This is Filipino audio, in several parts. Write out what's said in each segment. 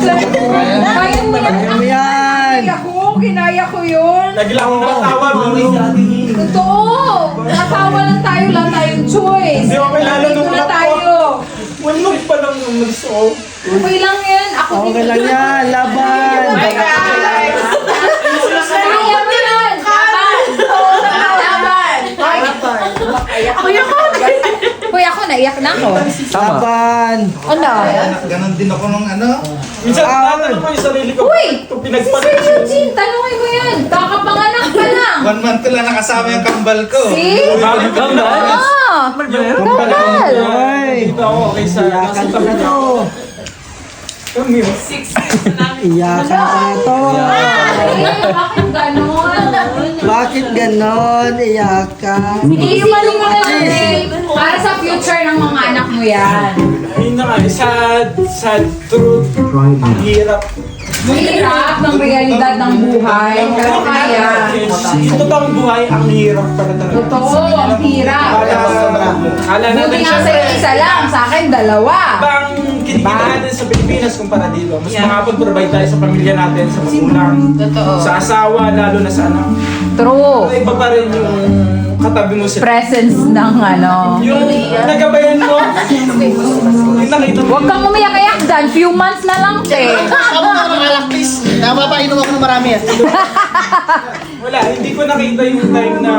Kaya mo yan. Kinaya ko yun. Naglang akong matawa. Totoo. Natawa lang tayo, lang tayong choice. Hindi okay lalo nung na tayo. Walong pa lang yung gusto. Okay lang yan. Ako Okay lang yan, laban. Bye guys. Kaya mo yan. Laban. Kuya ako, naiyak na ako. Laban. Ano? Ganon din ako nung ano. Minsan tinatanong ko yung sarili ko. Uy! Kung Si pinagpalit Sir Eugene, tanungin mo yan. Kakapanganak ka lang. 1 month ko lang nakasama yung kambal ko. See? Bakit ka ba? Oo. Kapal. Ay, Dito ako okay sa iyakan ko na to. Kami. Iyakan ko na to. Ay, bakit ganon? Bakit ganon? Iyakan. Iisipin mo na lang, eh. Para sa future ng mga anak mo yan. Ayun na nga, sad truth. Ang hirap. Mahirap ng realidad ng buhay. Pero kaya. Sa totoong buhay, ang hirap pala talaga. Totoo, ang hirap. Kala Buti natin nga sa'yo isa lang, sa akin dalawa. Bang kinikita natin sa Pilipinas kumpara dito. Mas makapag-provide tayo sa pamilya natin, sa magulang, sa asawa, lalo na sa anak. True. Iba pa rin yung katabi mo sila. Presence ng ano. Yung nagabayan mo, yung nakita mo. Huwag kang umiyak-iyak dyan. Few months na lang, te. Ako na mga laktis. Napapainom ako ng marami yan. Wala, hindi ko nakita yung time na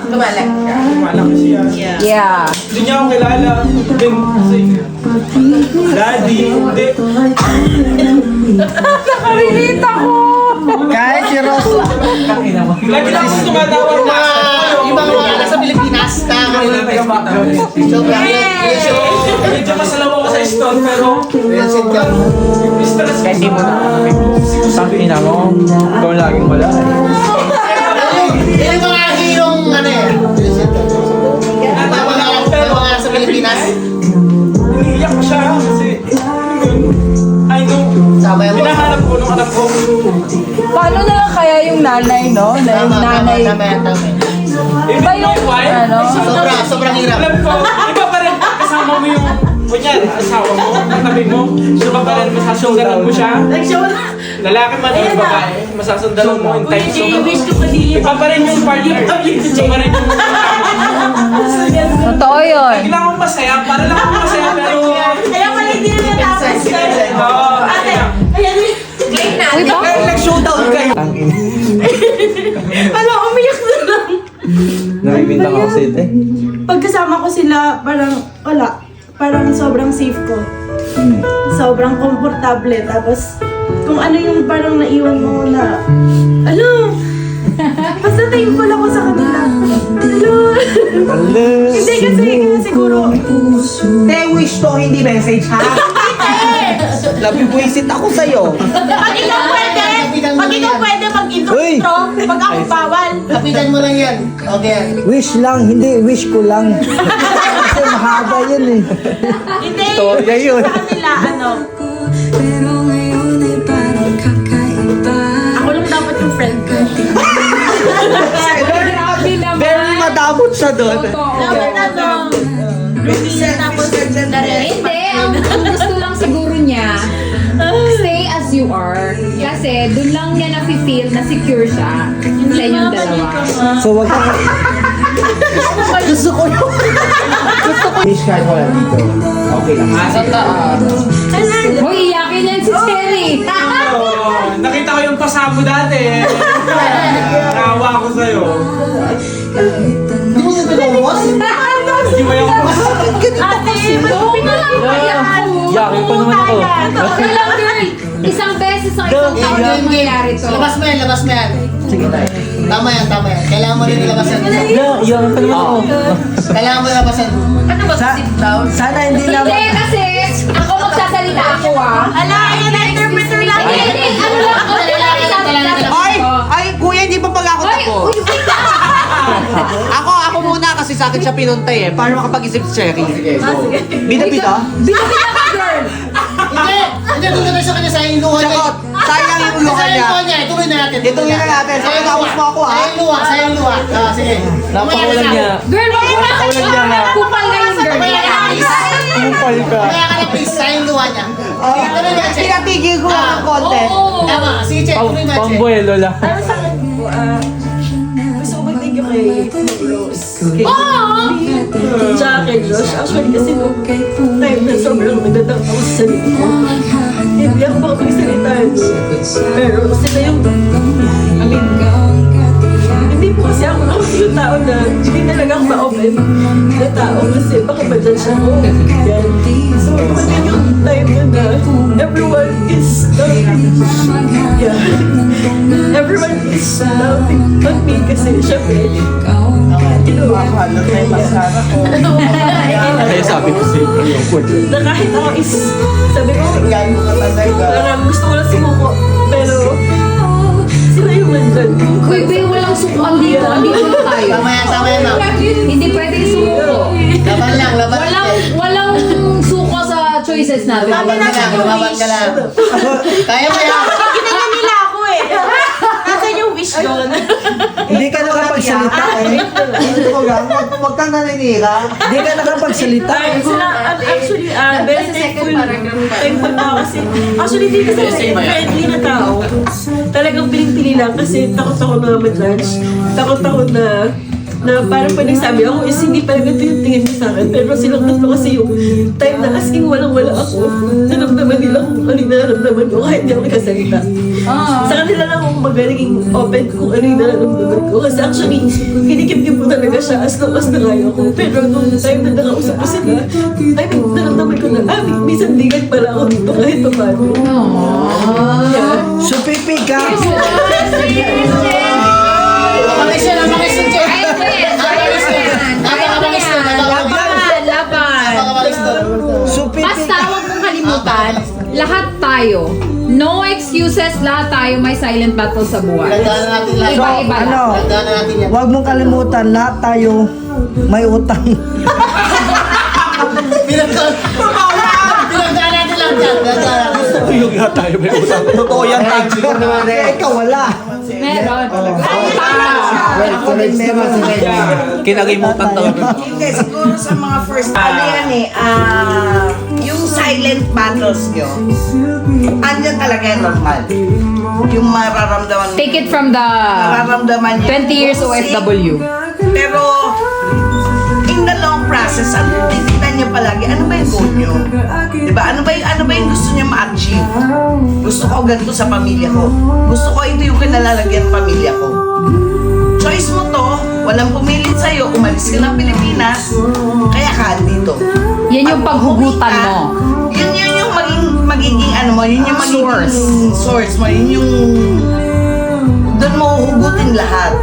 tumalaki siya. Yeah. Hindi niya ako kilala. Then, kasi, daddy, hindi. Nakarelate ako. Kahit si Ross. Lagi lang ako tumatawag na. Ibang mga nasa Pilipinas. Sobrang Medyo masalaw ako sa store, pero stress Hindi mo na sabi na mo, ikaw laging wala. Yan yung mga hirong ano eh. Mga nasa Pilipinas. Iniiyak ko siya kasi I know, Sabay mo. hinahanap ko nung anak ko. Paano na lang kaya yung nanay, no? Na yung nanay. Tama. Even Iba my yung, wife, ano? Sobrang hirap. alam ko, iba pa rin kasama mo yung kunyari, asawa mo, katabi mo, iba pa rin masasundalan mo siya. Lalaki man o babae, masasundalan mo in time so. Iba pa rin yung partner. Iba pa rin yung Totoo yun. bigla akong masaya, para lang akong masaya pero Kaya pala hindi na natapos ka. Oo, Ate, ayan. Uy, bakit? Nag-showdown kayo. Ano, umiyak na lang. Nakikita ko kasi ito eh. Pagkasama ko sila, parang wala. Parang sobrang safe ko. Sobrang komportable. Tapos, kung ano yung parang naiwan mo na, ano, basta thankful ako sa kanila. Hindi kasi siguro, Te, wish to, hindi message, ha? Nabibuisit ako sa'yo. pag ikaw pwede mag-intro, pag ako bawal. Kapitan mo lang yan. Okay. Wish lang, hindi, wish ko lang. Kasi mahaba yun eh. Hindi, Storya yun. sa kanila, ano, ako lang dapat yung friend ko. Grabe naman. Very madamot siya doon. Dapat ano, routine tapos Hindi, ang gusto lang siguro niya, stay as you are. Kasi doon lang niya na-feel na secure siya sa inyong dalawa. So wag ka. Gusto ko yun. Fish kahit wala dito. Okay lang. Hoy, iyakin yan si Cherry. oh, nakita ko yung pasabo dati. Naawa ako sa'yo. Hindi mo yung pinumos? Hindi mo yung Ate, pinalampayan. Yakin ko naman ako. Okay lang, girl. Isang beses sa isang taon lang mangyayari to. Labas mo yan. Sige tayo. Tama yan. Kailangan mo rin ilabas yan. Yakin ko naman ako. Kailangan mo ilabas yan. Sana hindi na. Hindi, kasi ako magsasalita ako Ala, ayan na, interpreter lang. Hindi, ano lang, okay lang isasalita Ay, kuya, hindi pa pala ako Hoy, tapos. uy, wait lang. Ako muna kasi sa akin siya pinuntay eh. Paano makapag-isip si Cherry? Bida-bida? Bida-bida ka, girl. Hindi, doon na sa kanya sa yung luha niya. Sakot! Sayang yung luha Sa yung niya. luha niya. Ituloy na natin. Ituloy na natin. Sige, tapos mo ako ha. Sa yung luha. Sige. Napakawalan niya. Girl, wag mo na kupal ka yung girl. Kupal ka. Kaya ka na please sa yung luha niya. Pinatigil ko. Pambuelo lang. Para sa akin po, gusto ko mag-thank you kay Rose. Tsaka kay Josh. Actually kasi nung time na sobrang nagdadang ako sa sarili ko. Hindi ako makapagsalita. Pero sila yung, hindi po kasi ako yung tao na hindi talaga ako ma-open na tao kasi baka ma-judge ako. Yan. So, kasi yung time na everyone is everyone is laughing on me kasi syempre Kaya sabi ko sa inyo, na kahit ako is sabi ko parang gusto ko lang sumuko pero sila yung nandyan. Uy, be, walang sukuan dito. Andito na tayo. Tama yan, ma'am. Hindi pwedeng sumuko. Laban lang. Walang suko sa choices natin. Laban ka lang. Kaya mo yan. Ginanyan nila ako eh. Nasaan yung wish doon? Hindi ka nakapagsalita eh. Huwag kang naninira. Hindi ka nakapagsalita. Sila, actually, very thankful. Thankful na ako kasi, actually, hindi kasi friendly na tao. Talagang piling-pili lang kasi takot ako na ma-judge. Takot ako na parang pag nagsabi ako is hindi pala ganito yung tingin niya sa akin. Pero silang tatlo kasi yung time na asking walang-wala ako. Naramdaman nila kung ano yung nararamdaman ko kahit hindi ako nagkasalita. Sa kanila lang akong magaling open kung ano yung nararamdaman ko. Kasi actually, kinikip-kip ko talaga siya as long as nangaya ko. Pero nung time na nakausap ko sila, I mean, naramdaman ko na, minsan bigat pala ako dito kahit pa paano. Yeah. So, pipi ka. So, pipi Basta huwag mong kalimutan, lahat tayo, no excuses, lahat tayo may silent battle sa buhay. Pinagdaanan natin lahat. Iba-iba lang. Ano? Pinagdaanan natin yan. Huwag mong kalimutan, lahat tayo may utang. Pinagdaanan natin lang dyan. yung lahat tayo may utang. Totoo yan, Tagsi. Ikaw wala. Meron. Ako din meron. Kinalimutan talaga. Hindi, siguro sa mga first, ano yan eh, yung silent battles nyo, andyan talaga yung normal. Yung mararamdaman Take it from the nararamdaman nyo. 20 years OFW. Pero, in the long process, ano, titignan nyo palagi, ano ba yung goal nyo? Diba? Ano ba yung gusto nyo ma-achieve? Gusto ko ganito sa pamilya ko. Gusto ko ito yung kinalalagyan ng pamilya ko. Choice mo to, walang pumilit sa'yo, umalis ka ng Pilipinas, kaya ka dito. Yan yung paghugutan mo. Yun yung magiging ano mo, yun yung magiging source mo, yun yung doon mo hugutin lahat.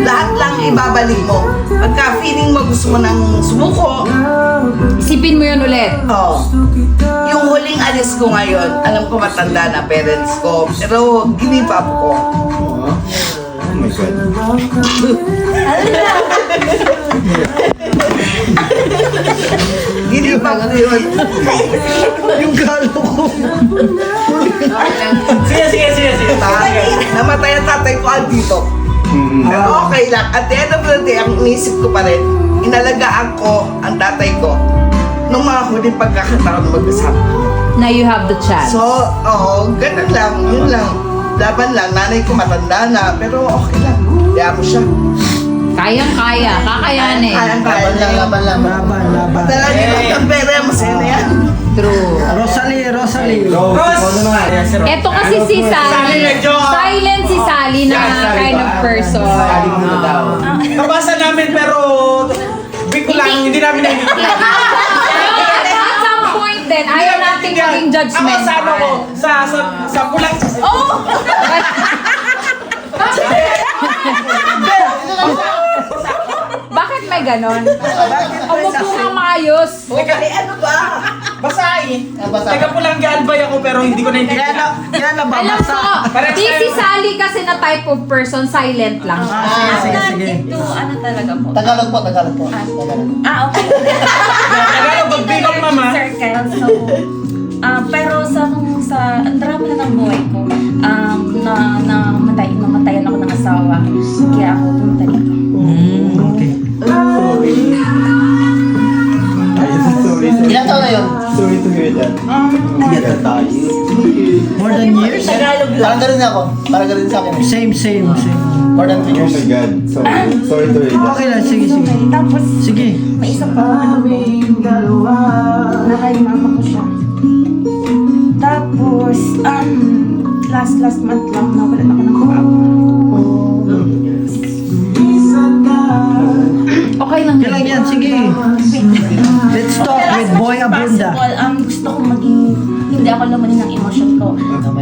Lahat lang ibabalik mo. Pagka feeling mo gusto mo nang sumuko, Isipin mo yun ulit. yung huling alis ko ngayon, alam ko matanda na parents ko, pero give up ko. Oh my God. Give up ko yun. Yung galo ko. Sige. Namatay ang tatay ko dito. Pero okay lang. At the end of the day, ang inisip ko pa rin, inalagaan ko ang tatay ko nung mga huling pagkakataon mag-usap. Na you have the chance. So, ganun lang. Yun lang. Laban lang. Nanay ko matanda na, pero okay lang. Kaya mo siya. Kayang-kaya. Kakayanin. Kaya Laban lang. Padala niyo lang ng pera, masaya na yan. True. Rosalie. Ito kasi si Sally. Silent si Sally na kind of person. Nabasa namin pero big lang, hindi namin naiintindihan. At some point din, ayaw nating maging Ako judgmental. sa ano ko, sa pulang Bakit may ganon? Umupo kang maayos. Ano ba? basahin. Taga pulang galbay ako pero hindi ko naiintindihan. Alam ko, di si Sally kasi na type of person, silent lang. Sige. Ito, ano talaga po? Tagalog po. Okay. Tagalog, magbilang mama. Circle, so, pero ang drama na ng buhay ko, namatayan ako ng asawa. Kaya ako pumunta dito. Okay. Ilang taon na yun? More than years? Parang ganun ako. Parang ganun sa akin. Same. More than 3 Oh years. my God. Sorry to hear that. Okay lang, sige. Tapos, Sige. may isa pa ano ko. Nakaimama ko siya. Tapos, last month lang, nawalan ako ng paa. Okay lang Kailan yan, sige. Let's talk with Boy Abunda. Possible, gusto ko maging, hindi ako lumanin ng emotion ko.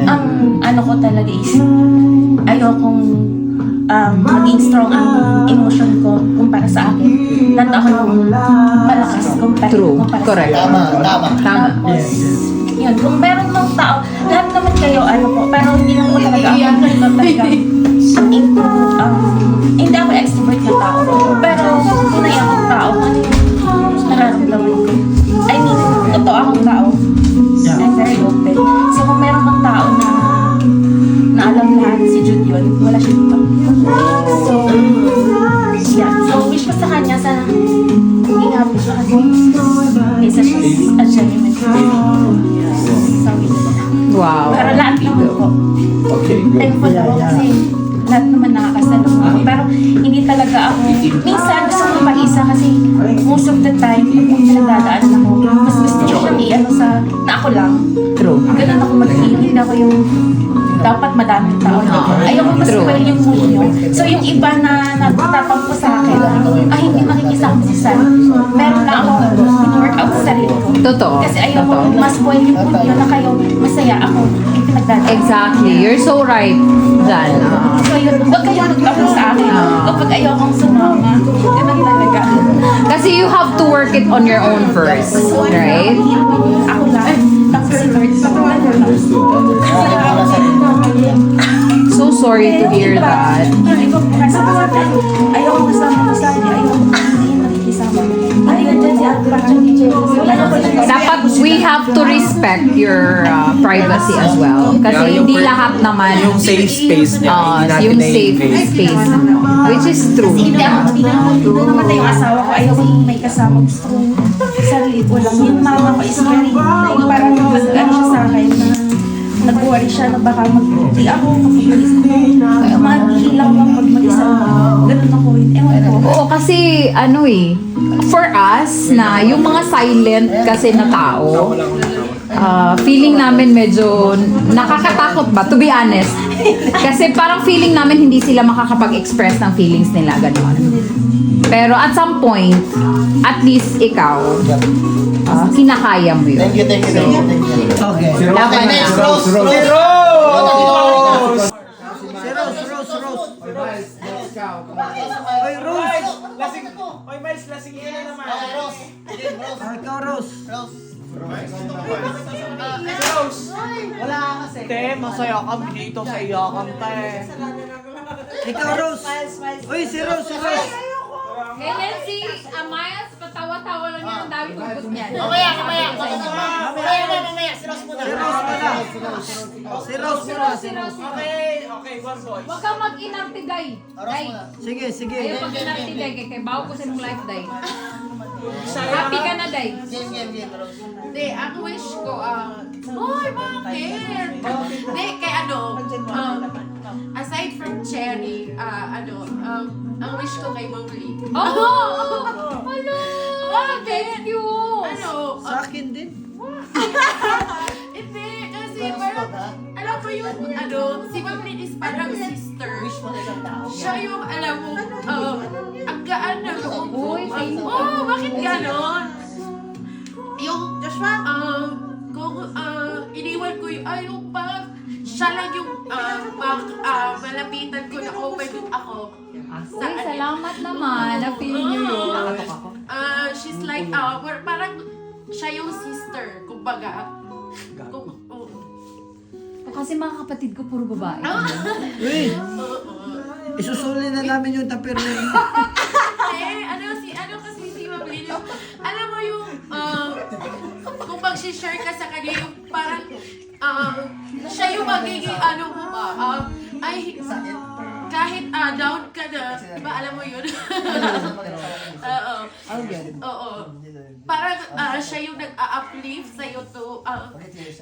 Ang ano ko talaga is, ayokong maging strong ang emotion ko kumpara sa akin. Lahat ako yung malakas kumpara sa Correct. Tama. Tapos, yun, kung meron ng tao, lahat naman kayo, ano po, pero hindi naman ko talaga ako talaga hindi ako extrovert na tao. Pero kung naiyak akong tao, ano yung nararamdaman ko? I mean, totoo akong tao. I'm very open. So kung meron kang tao na alam lahat, si Jude yun, wala siya dito. So, yeah. So, wish ko sa kanya, sana maging happy siya kasi isa siya a genuine person. So, Wow. pero lahat naman po. Okay, good. Thankful ako kasi lahat naman nakakasalong ako. Pero hindi talaga ako, minsan gusto ko mag-isa kasi most of the time, kung pinagdadaanan ako, mas gusto ko siyang i-ano sa, na ako lang. True. Ganun ako mag-feel, hindi ako yung dapat madaming tao. Ayoko mas True. yung mood nyo. So yung iba na nagtatapang ko sa akin, ay hindi makikisama si San. Meron na ako workout sa sarili ko. Totoo. Kasi ayoko mas spoil yung mood nyo na kayo masaya ako yung pinagdadaanan. Exactly. You're so right, Jan. So yun, huwag kayong magtapos sa akin kapag ayokong sumama. Ganun talaga. Kasi you have to work it on your own first, right? Ako lang. Tapos si Lord, So sorry to hear that. Ayoko kasama ko sa akin. Ayoko makikisama. Ayun dyan si Ate Pacha ni Jerry. Dapat we have to respect your privacy as well. Kasi Yeah, yung hindi lahat naman yung safe space niya, hindi natin yung safe na-invade. space. Which is true. Hindi namatay yung asawa ko. Ayoko yung may kasama. Gusto ko sarili ko lang. Yung mama ko is very, parang ano siya sa akin na nag-worry siya na baka mag-di ako kapag malis ko. Kaya mahihilang lang pag mag-isa. Ganun ako yun. Ewan ko. Oo, kasi ano for us na yung mga silent kasi na tao, feeling namin medyo nakakatakot ba, to be honest. Kasi parang feeling namin hindi sila makakapag-express ng feelings nila, gano'n. Pero at some point, at least ikaw, kinakaya mo yun. Thank you. Okay. Laban Okay, na. next, Rose. Oy, Rose! Lasing. Oy, Miles, lasing ka na naman. Ikaw, Rose. Te, masaya kami dito sa iyakan, te. Ikaw, Rose. Uy, si Rose. Ganyan si Amayas, patawa-tawa lang yan. Ang dami hugot niyan. Mamaya. Si Rose muna. Si Rose muna. Okay, one voice. Huwag kang mag-inarte, Day. Day. Sige. Ayaw pag-inarte, Day. Kaya bawa ko sa mong life, Day. Happy ka na, Day. Game, Rose. Hindi, ang wish ko, boy, bakit? Hindi, kay aside from Cherry, ang wish ko kay Ma'am Lee. Oh! Hello! Thank you! Sa akin din. Hindi, kasi parang, alam mo yung, si Ma'am Lee is parang sister. Siya yung, alam mo, ang gaan na loob mo. Uy, thank you. Oh, bakit ganon? Yung, kung iniwan ko yung pag, siya lang yung malapitan ko na open ako. Uy, salamat naman. Na-feel niyo yun. She's like, parang siya yung sister, kumbaga. Kasi mga kapatid ko, puro babae. Uy! Isusuli na namin yung tapir na yun. Kasi si Ma'am Lynn, alam mo yung, kung mag-share ka sa kanya, yung parang, siya yung magiging, mo ba, kahit down ka na, di ba alam mo yun? Oo. Oo. Parang siya yung nag-uplift sa'yo to,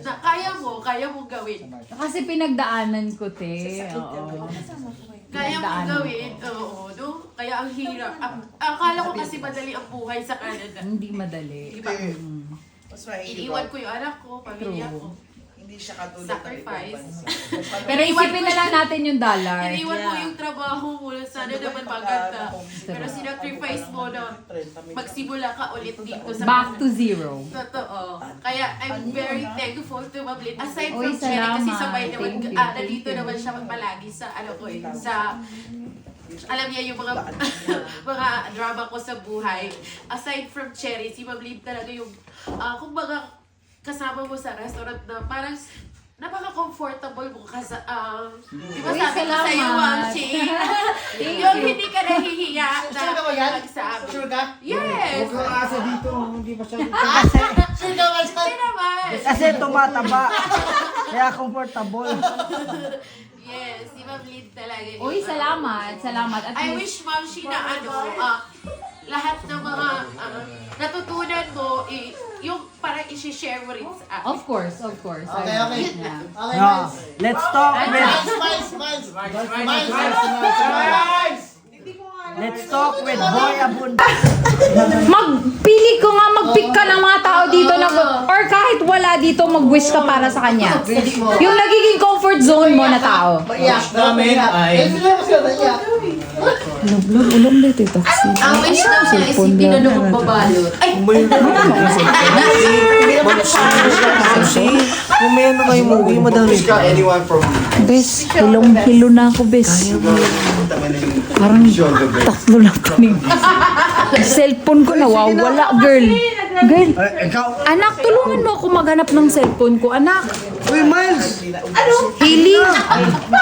na kaya mo gawin. Kasi pinagdaanan ko, te. Oo. Kaya mo gawin, oo, no? Kaya ang hirap. Akala ko kasi madali ang buhay sa Canada. Hindi madali. Di ba? Mas maigi Iniwan ko yung anak ko, pamilya ko. Hindi siya katulad ng Sacrifice. ibang Pero isipin na lang natin yung dollar. Iniwan mo yung trabaho mo, sana naman maganda. Pero sinacrifice mo na magsimula ka ulit dito sa Back to zero. Totoo. Kaya I'm very thankful to Mablin. Aside Uy, from Cherry, kasi salamat. sabay naman, Thank you, nandito thank you. naman siya palagi sa, sa alam niya yung mga mga drama ko sa buhay. Aside from Cherry, si Mablin talaga yung, kung mga kasama mo sa restaurant na parang napaka-comfortable mo kasi, di ba Uy, sabi ko sa'yo, salamat. Mamchi? Yung hindi ka nahihiya na Sure ka ba yan? magsabi. Sure ka? Yes! Huwag kang asa dito, hindi masyado. Sure ka ba? Hindi naman. Kasi tumataba. Kaya comfortable. Yes, si Ma'am Lynn talaga. yun. Uy, salamat. Salamat. At I least, wish, Ma'am, she na lahat ng mga natutunan mo, yung parang isi-share mo rin sa akin. of course. Okay, okay. Yeah. Okay, No. Miles. Let's talk with Let's talk with Boy Abunda. Magpili ko nga, mag-pick ka ng mga tao dito na, or kahit wala dito, mag-wish ka para sa kanya. Yung nagiging comfort zone mo na tao. Maiyak. namin ay- Eh, sila mas ka maiyak. Ang wish na niya is yung tinanong babalot. Ay! Kung may ano kayo movie, madami. Wish ka anyone from Bes, hilong-hilo na ako, bes. Parang tatlo lang kami. Cellphone ko nawawala, girl. Girl, Ikaw. anak, tulungan mo ako maghanap ng cellphone ko, anak. Uy, Miles! Hailey,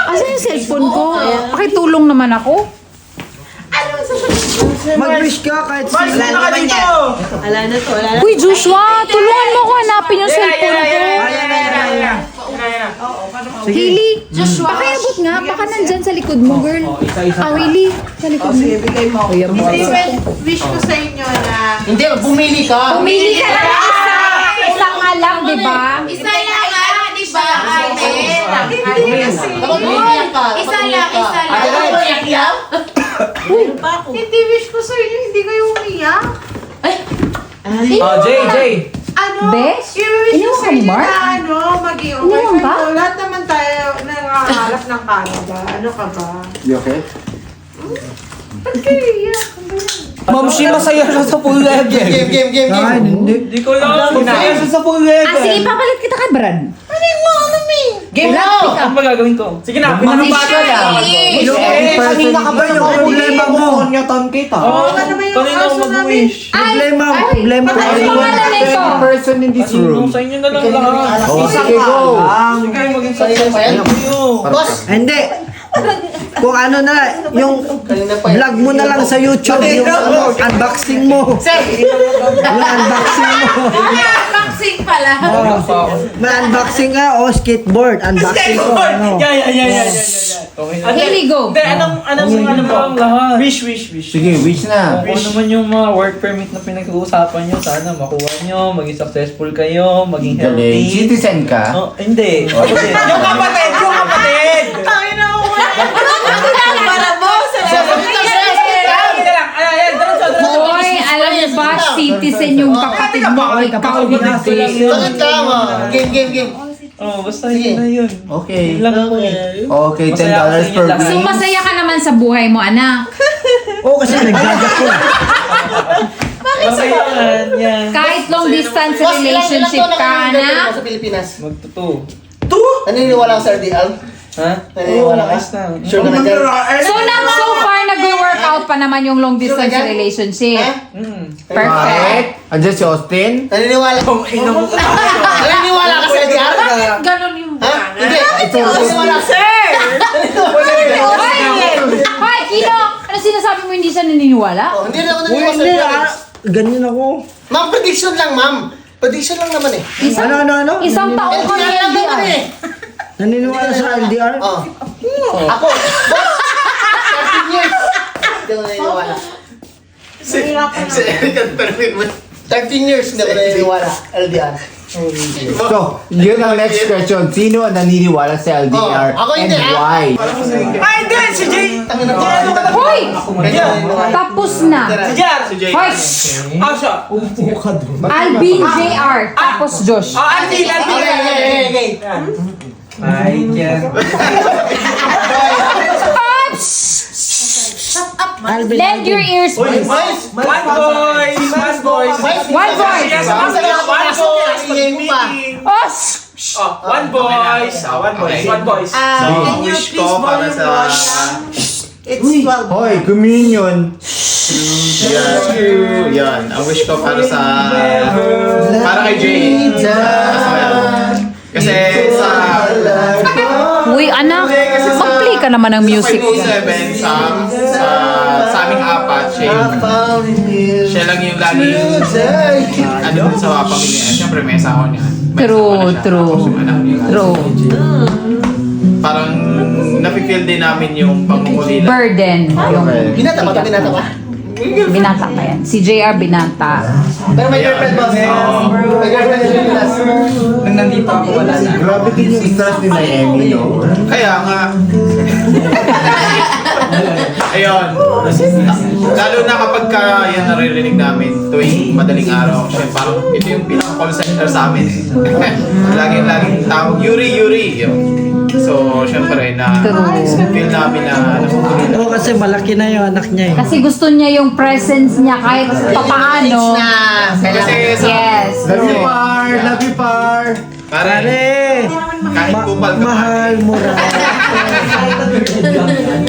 asan yung cellphone ko? Pakitulong naman ako. Mag-wish ka kahit Miles, sila. na ka dito! Uy, Joshua, tulungan mo ako hanapin yung cellphone ko. Hailey, pakiabot nga, baka nandyan sa likod mo, girl. Hailey, sa likod mo. Ibigay mo. Kuya mo. Wish ko sa inyo na Hindi, bumili ka. Pumili ka lang isa. Isa nga lang, di ba? isa lang di ba, ate? Kapag umiiyak ka. Isa lang. Ay, umiiyak? Hindi wish ko sa inyo, hindi kayo umiyak. Jay! Ano? Bes? I-wish ko Iniwan sa ka ni inyo Mark? na maging okay Iniwan ka? kayo. Lahat naman tayo nangangarap ng Canada. Ano ka ba? You okay? Ba't kayo iyak? Ma'am, si masaya siya sa full level. Game. Ay, hindi. Di ko lang. Masaya siya sa full level. Sige, papalit kita kay Brad. Game na! Ano ba gagawin ko? Sige na, pinapapata lang. Kanina ka ba yung problema mo? Oo, kanina ako mag-wish. Problema ko. Ano yung pangalan nito? Person in this room. Sa inyo na lang lahat. Oh, sige, go. Sige, maging successful kayo. Boss! Hindi. Kung ano na, yung vlog mo na lang sa YouTube, yung unboxing mo. Yung unboxing mo. Boxing pala. May unboxing ka o skateboard. Unboxing ko. Ano? Yeah. Okay na. Hailey, go. Hindi, ano mo lahat? Wish. Sige, wish na. Kung ano naman yung mga work permit na pinag-uusapan nyo, sana makuha nyo, maging successful kayo, maging Galing. healthy. Citizen ka? Oh, hindi. Yung kapatid! Para mo sa Hoy, alam mo ba, citizen yung kapatid mo. Ikaw hindi. Bakit ka mo? Game. Oh, basta yun na yun. Okay. Yun lang ako eh. Okay, $10 Masaya ako sa inyo per lahat. So, week. masaya ka naman sa buhay mo, anak. Oo, kasi nagdagat ko. Okay yan. Kahit long distance Boss, ilang relationship taon na ka, kayo anak. sa Pilipinas? Magtuto. Naniniwala ka sa RDL? Ha? Naniniwala ka? Ayos lang. Sure ka na dyan? So far, nag-workout pa naman yung long distance Sure ka dyan? relationship. Perfect. Right? Andiyan si Austin? Naniniwala ka? Naniniwala ka sa RDL? Ganon yung Ha? Hindi. Naniniwala ka? Hoy, Kino! Ano sinasabi mo hindi siya naniniwala? Oh, hindi na ako Uy, naniniwala sa hindi. RDL. Ganyan ako. Ma'am, prediction lang, ma'am. Prediction lang naman eh. Ano? Isang taon ko LDR na lang naman eh. Naniniwala sa LDR? Oh. Ako. Boss! Hindi ako naniniwala. Nahihirapan Si Eric ang tanongin mo. 13 years hindi ako naniniwala. LDR. So, yun ang next question. Sino ang naniniwala sa LDR? Oh, ako and hindi, ah. why? Ay, hindi! Si Jay! Hoy! Tapos na. Si Jay! Hoy! Ah, siya! Alvin JR. Tapos Josh. Ah, Alvin! Ay, yan. Lend your ears. One boys! One boys! One voice. Yes, Ang sarap one pasok, boys! ingay mo pa. Oh, One boys! One boys! One boys! Can you please volume down? It's 12. Hoy, communion. Yan, ang wish ko para kay Jay. Kasi sa uy, anak. Mag-play ka naman ng music. 507 sa aming apat, siya lang yung laging ano sa mga pamilya. Siyempre may asawa niya. May True, asawa na siya, true. tapos yung anak niya. True. Parang napipil din namin yung pangungulila. Burden. Yung Binata ba? Binata ba? binata pa yan. Si JR binata. Pero may girlfriend ba? May girlfriend din yung last. Nung nandito ako, wala na. Grabe din yung stress ni Naomi, no? Kaya nga. Ayun. Lalo na kapag yan naririnig namin tuwing madaling araw. Siya parang ito yung pinaka-call center sa amin. Laging tawag, Yuri. Yun. So, syempre na feel namin na Oo, kasi malaki na yung anak niya eh. Kasi gusto niya yung presence niya kahit papaano. Kasi sa Yes. Love you, Par! Love you, Par! pare, kahit kupal ka Mahal mo rin.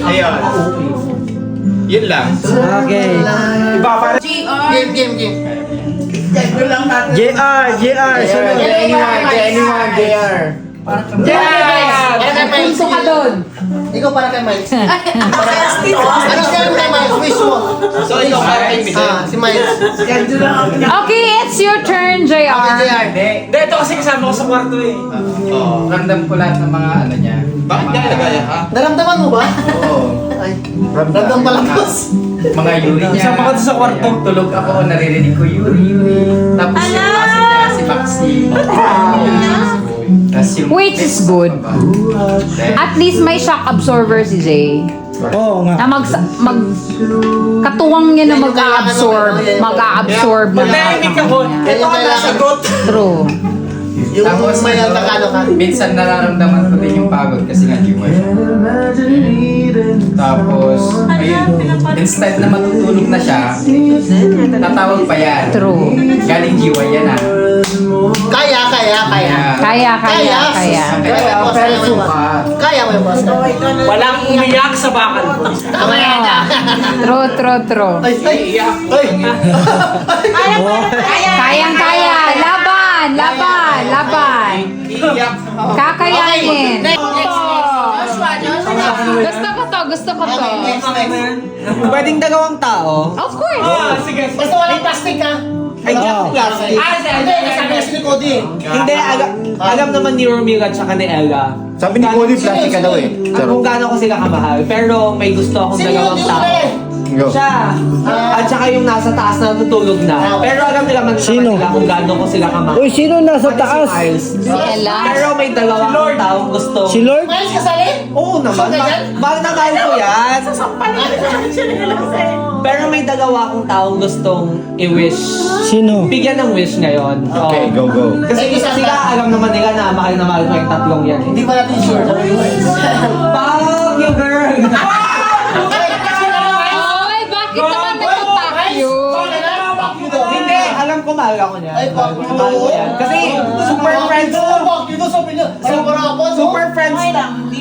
Ayun. Yun lang. Okay. Game. JR, sunod. Anyone, JR. Para kay Miles. Punto ka doon. Ikaw para kay Miles. Ano kaya kay Miles? Wish mo. So, ikaw para kay Michelle. Si Miles. Okay, it's your turn, Okay, JR. JR. Hindi, ito kasi kasama ko sa kwarto eh. Oo. Ramdam ko lahat ng mga ano niya. Bakit ka nagaya ka? Naramdaman mo ba? Oo. Ay, ramdam pala boss. Mga Yuri niya. Kasama ko sa kwarto. Tulog ako, naririnig ko Yuri. Tapos yung klase niya, si Maxi. Tapos yung Which is good. At least may shock absorber si Jay. Oo nga. Na katuwang niya na mag-a-absorb. Magdahimik ako. Ito ka nasagot. True. Yung Tapos may nakano ka. minsan nararamdaman ko din yung pagod kasi nag-iwan siya. Tapos, ayun, instead na matutulog na siya, tatawag pa yan. True. Galing jiwa yan ah. Kaya. Kaya. Pero suka. Kaya mo yung boss. Walang umiyak sa bakal. Tama yan. True. Ay. Kayang-kaya. Laban. Iiyak. Kakayanin. Joshua. Gusto ko to. Pwedeng dalawang tao. Of course. Sige. Basta walang plastic ha. Ay, Plastic. Hindi, sabi niya si Cody. Hindi, alam naman ni Romila at saka ni Ella. Sabi ni Cody, plastic ka daw eh. Kung gaano ko sila kamahal. Pero may gusto akong Sino dalawang yung tao. Go. Siya. At saka yung nasa taas na natutulog na. Pero alam nila man Sino? nila kung gaano ko sila kamahal. Uy, sino nasa Ano taas? Si Miles. Si Ella. Pero may dalawang taong gusto. Si Lord? Miles kasali? Oo naman. ganyan? Mahal na mahal ko yan. Pero may dalawa akong taong gustong i-wish. Sino? Bigyan ng wish ngayon. Okay, Oo. go. Kasi isa sila, alam naman nila na mahal ko yung tatlong yan. Hindi pa natin sure. Fuck you, girl! Ay, bakit naman nagtatak yun? Hindi, alam ko mahal ako niya. Ay, fuck you. Mahal ko yan. Kasi super friends. Fuck you, sabi niya. Ano para ako? Super friends.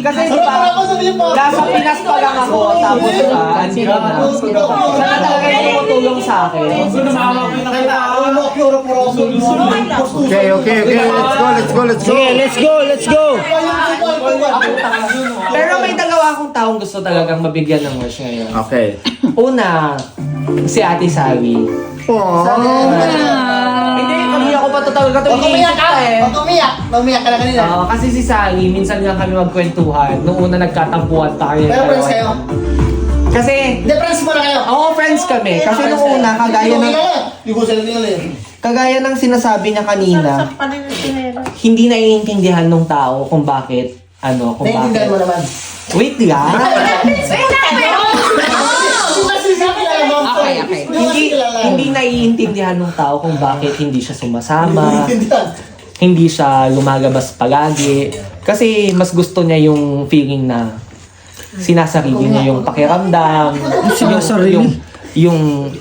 Kasi di Ano para ba, ako? Sabi niya pa. nasa Pinas pa lang ako, tapos andito na. Siya na talaga yung tumutulong sa akin. Okay. Let's go. Let's go. Pero may dalawa akong taong gusto talagang mabigyan ng wish ngayon. Okay. Una, si Ate Sally. Hindi ako pa talaga ito Huwag umiyak iniisip ka. ko eh. Huwag umiyak. Umiyak ka na kanina. Oo, kasi si Sally, minsan nga kami magkwentuhan. Noong una nagkatampuan tayo. Pero friends kayo? Kasi, Hindi, friends mo na kayo. oo, friends kami. Kasi nung una, kagaya ng sinasabi niya kanina, hindi naiintindihan ng tao kung bakit, Naiintindihan mo naman. Wait lang. Okay. Hindi naiintindihan ng tao kung bakit hindi siya sumasama, hindi siya lumagabas palagi. Kasi mas gusto niya yung feeling na sinasarili niya yung pakiramdam. Yung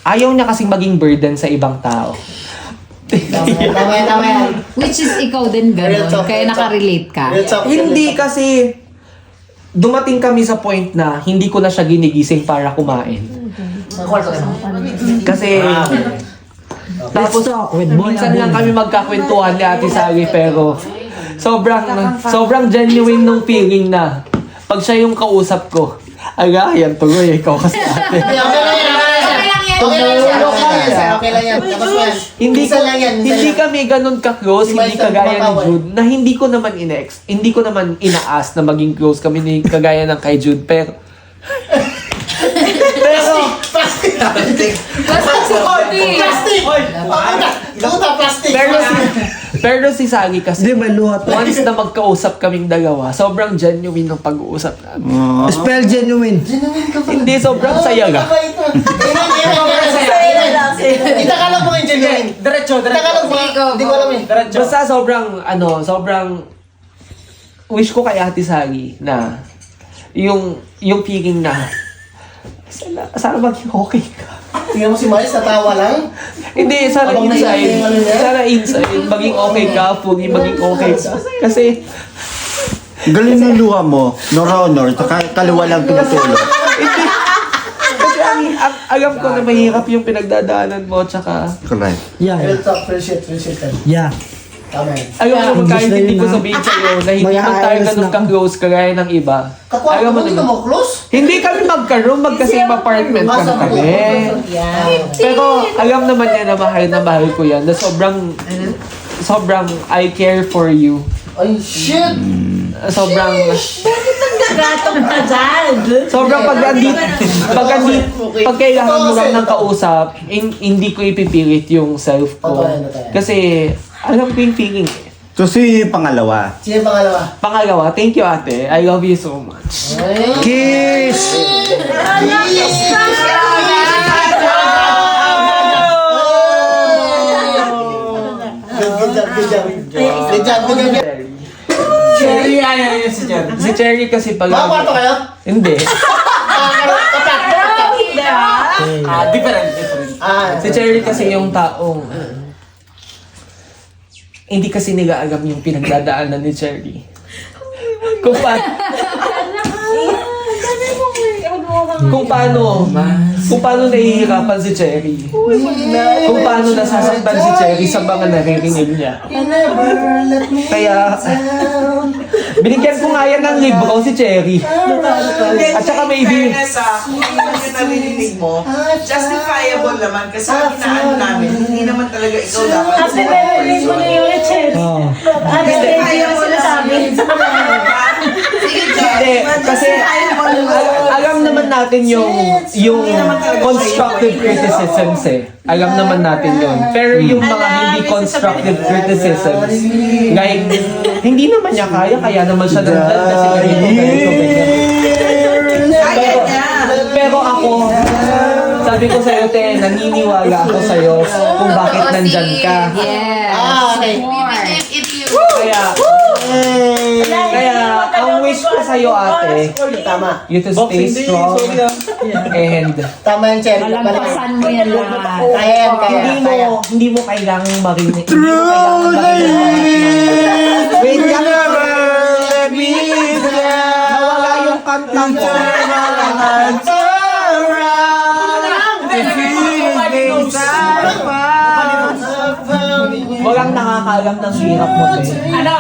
ayaw niya kasing maging burden sa ibang tao. Tama yan. Which is ikaw din Real ganun. talk, Kaya real talk. nakarelate ka. Real talk. Hindi kasi dumating kami sa point na hindi ko na siya ginigising para kumain. Kasi tapos minsan lang kami magkakwentuhan ni Ate Sally pero sobrang genuine nung feeling na pag siya yung kausap ko, agayan tuloy ikaw kasi ate. Okay lang yan. Tapos mo yan. Hindi kami ganun ka-close, hindi kagaya ni Jude, na hindi ko naman inaas na maging close kami ni kagaya ng kay Jude, pero Plastic! Plastic! pero si Sally kasi once na magkausap kaming dalawa, sobrang genuine ng pag-uusap namin. Spell genuine. Hindi, sobrang saya ka. Kita ka lang mo yung genuine. Diretso. Kita ka lang mo. Hindi ko alam eh. Basta sobrang wish ko kay Ate Sally na yung feeling na sana maging okay ka. Tingnan mo si Miles, natawa lang. Hindi, sana Abang inside. naiiyak yung ano niya. Sana inside. Maging okay ka, fully maging okay ka. Kasi, Galing ng luha mo, no honor, kaliwa lang tumutulog. kasi alam ko na mahirap yung pinagdadaanan mo, tsaka, Correct. Yeah. Real talk, friendship. Yeah. Tama yan. alam mo naman kahit hindi ko na. sabihin sa'yo na hindi man tayo Mag-aayos ganun na. ka-close kagaya ng iba. Kakwa Alam mo mo, hindi naman. mo close. Hindi kami magka-room, magka-same apartment Asa kami. Pero alam naman niya na mahal ko yan. Na sobrang I care for you. Ay, shit! Sobrang pag kailangan mo lang ng kausap, hindi ko ipipilit yung self ko. Kasi alam ko yung feeling. So, si pangalawa. Sino yung pangalawa? Pangalawa, thank you ate. I love you so much. Kiss! Good job. Cherry, ayaw yun si Cherry. Si Cherry kasi pag... Mga kwarto kayo? Hindi. Different. Si Cherry kasi yung taong... hindi kasi nila alam yung pinagdadaanan ni Cherry. Kung paano nahihirapan si Cherry. Kung paano nasasaktan si Cherry sa mga naririnig niya. Kaya, binigyan ko nga yan ng libro si Cherry. At saka maybe, Yung narinig mo, justifiable naman kasi hinaan namin, hindi naman talaga ikaw dapat. Kasi narinig mo na yung Rachel. Justifiable namin. hindi, kasi alam naman natin yung constructive criticisms eh. Alam naman natin yun. Pero yung mga hindi constructive criticisms, like, hindi naman niya kaya naman siya nandyan kasi ganito. Pero ako, sabi ko sa'yo, te, naniniwala ako sa'yo kung bakit nandyan ka. Yes. Okay. Kaya, ang wish ko sa'yo, ate, Tama. you to stay strong and Tama yan, Cherry. Malampasan mo yan lahat. hindi mo kailangang marinig. Wait, never let me down. Nawala yung kanta mo. Walang nakakaalam ng hirap mo, te. Ano?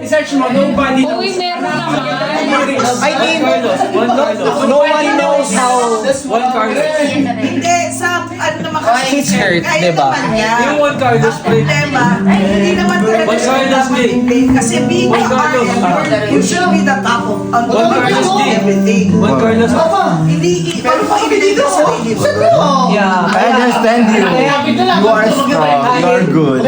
I-search mo, nobody knows. Uy, meron naman. I mean, no one knows how Juan Carlos. Hindi, sa ano naman kasi. she's hurt, Kaya diba? naman niya. Yung Juan Carlos play. Problema, hindi naman talaga Juan siya Carlos dapat play. hindi. Kasi being Juan a Carlos. partner, you should be the top of Juan Carlos D. everything. Juan Carlos. Hindi, pero pa dito sa sarili mo. Yeah. I understand you. You are strong. You are good.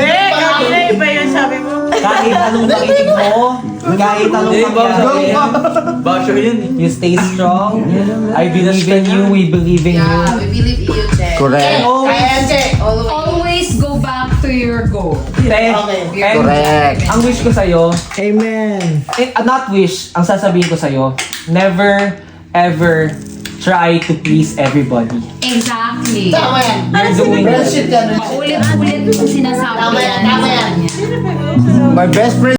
Kahit anong makinig mo, kahit anong mangyari, Basho yun eh. you stay strong. I believe in you, we believe in you. Yeah, we believe in you, Che. Correct. Always go back to your goal. And Correct. ang wish ko sa'yo, Amen. not wish, ang sasabihin ko sa'yo, never, ever try to please everybody. Exactly. Tama yan. You're doing Friendship yan. Paulit-ulit sinasabi Tama yan, yan. tama yan. My best friend